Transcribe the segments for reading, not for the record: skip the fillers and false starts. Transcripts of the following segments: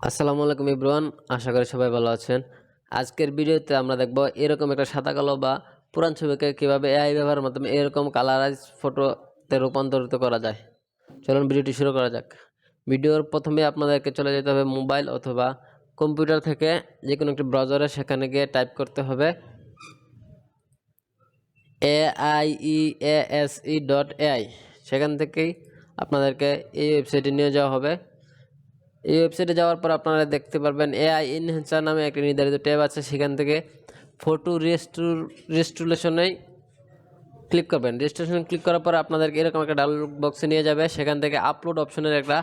আসসালামু আলাইকুম এভরিওয়ান, আশা করি সবাই ভালো আছেন। আজকের ভিডিওতে আমরা দেখব এরকম একটা সাদা কালো বা পুরান ছবিকে কিভাবে এআই ব্যবহারের মাধ্যমে এরকম কালারাইজ ফটোতে রূপান্তরিত করা যায়। চলুন ভিডিওটি শুরু করা যাক। ভিডিওর প্রথমে আপনাদেরকে চলে যেতে হবে মোবাইল অথবা কম্পিউটার থেকে যে কোনো একটি ব্রাউজারে, সেখানে গিয়ে টাইপ করতে হবে AIEASE.ai। সেখান থেকেই আপনাদেরকে এই ওয়েবসাইটে নিয়ে যাওয়া হবে। এই ওয়েবসাইটে যাওয়ার পর আপনারা দেখতে পারবেন এআই এনহ্যান্সার নামে একটি নির্ধারিত ট্যাব আছে। সেখান থেকে ফটো রেস্টোরেশনে ক্লিক করবেন। রেজিস্ট্রেশন ক্লিক করার পর আপনাদেরকে এরকম একটা ডায়লগ বক্সে নিয়ে যাবে। সেখান থেকে আপলোড অপশনের একটা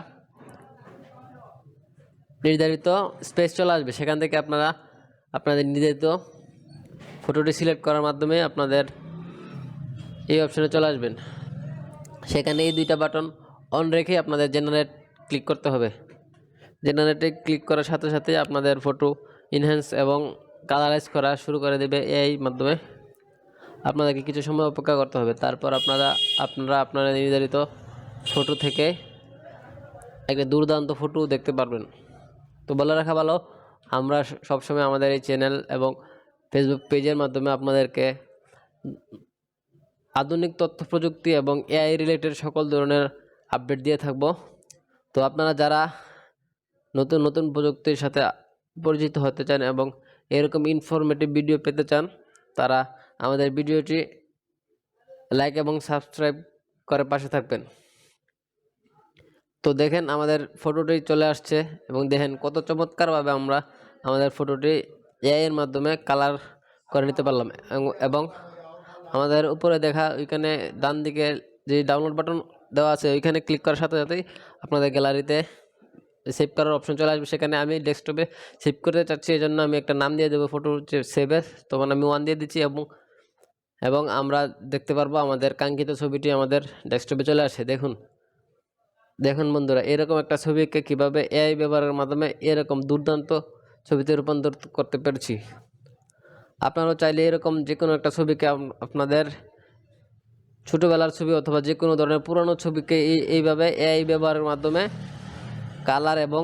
নির্ধারিত স্পেস চলে আসবে। সেখান থেকে আপনারা আপনাদের নির্ধারিত ফটোটি সিলেক্ট করার মাধ্যমে আপনাদের এই অপশনে চলে আসবেন। সেখানে এই দুইটা বাটন অন রেখে আপনাদের জেনারেট ক্লিক করতে হবে। জেনারেটে ক্লিক করার সাথে সাথে আপনাদের ফটো ইনহ্যান্স এবং কালারাইজ করা শুরু করে দেবে এই মাধ্যমে। আপনাদেরকে কিছু সময় অপেক্ষা করতে হবে। তারপর আপনারা আপনার নির্ধারিত ফটো থেকে একটা দুর্দান্ত ফটো দেখতে পারবেন। তো বলে রাখা ভালো, আমরা সবসময় আমাদের এই চ্যানেল এবং ফেসবুক পেজের মাধ্যমে আপনাদেরকে আধুনিক তথ্য প্রযুক্তি এবং এআই রিলেটেড সকল ধরনের আপডেট দিয়ে থাকব। তো আপনারা যারা নতুন নতুন প্রযুক্তির সাথে পরিচিত হতে চান এবং এরকম ইনফরমেটিভ ভিডিও পেতে চান, তারা আমাদের ভিডিওটি লাইক এবং সাবস্ক্রাইব করে পাশে থাকবেন। তো দেখেন আমাদের ফটোটি চলে আসছে এবং দেখেন কত চমৎকারভাবে আমরা আমাদের ফটোটি এআই এর মাধ্যমে কালার করে নিতে পারলাম। এবং আমাদের উপরে দেখা ওইখানে ডান দিকে যে ডাউনলোড বাটন দেওয়া আছে, ওইখানে ক্লিক করার সাথে সাথেই আপনাদের গ্যালারিতে সেভ করার অপশন চলে আসবে। সেখানে আমি ডেস্কটপে সেভ করতে চাচ্ছি, এই জন্য আমি একটা নাম দিয়ে দেবো ফটো সেভে। তখন আমি 1 দিয়ে দিচ্ছি এবং আমরা দেখতে পারবো আমাদের কাঙ্ক্ষিত ছবিটি আমাদের ডেস্কটপে চলে আসে। দেখুন বন্ধুরা, এরকম একটা ছবিকে কিভাবে এআই ব্যবহারের মাধ্যমে এরকম দুর্দান্ত ছবিতে রূপান্তরিত করতে পেরেছি। আপনারাও চাইলে এরকম যে কোনো একটা ছবিকে আপনাদের ছোটোবেলার ছবি অথবা যে কোনো ধরনের পুরনো ছবিকে এইভাবে এআই ব্যবহারের মাধ্যমে কালার এবং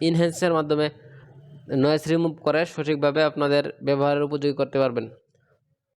ইনহ্যান্সের মাধ্যমে নয়েজ রিমুভ করে সঠিকভাবে আপনাদের ব্যবহারের উপযোগী করতে পারবেন।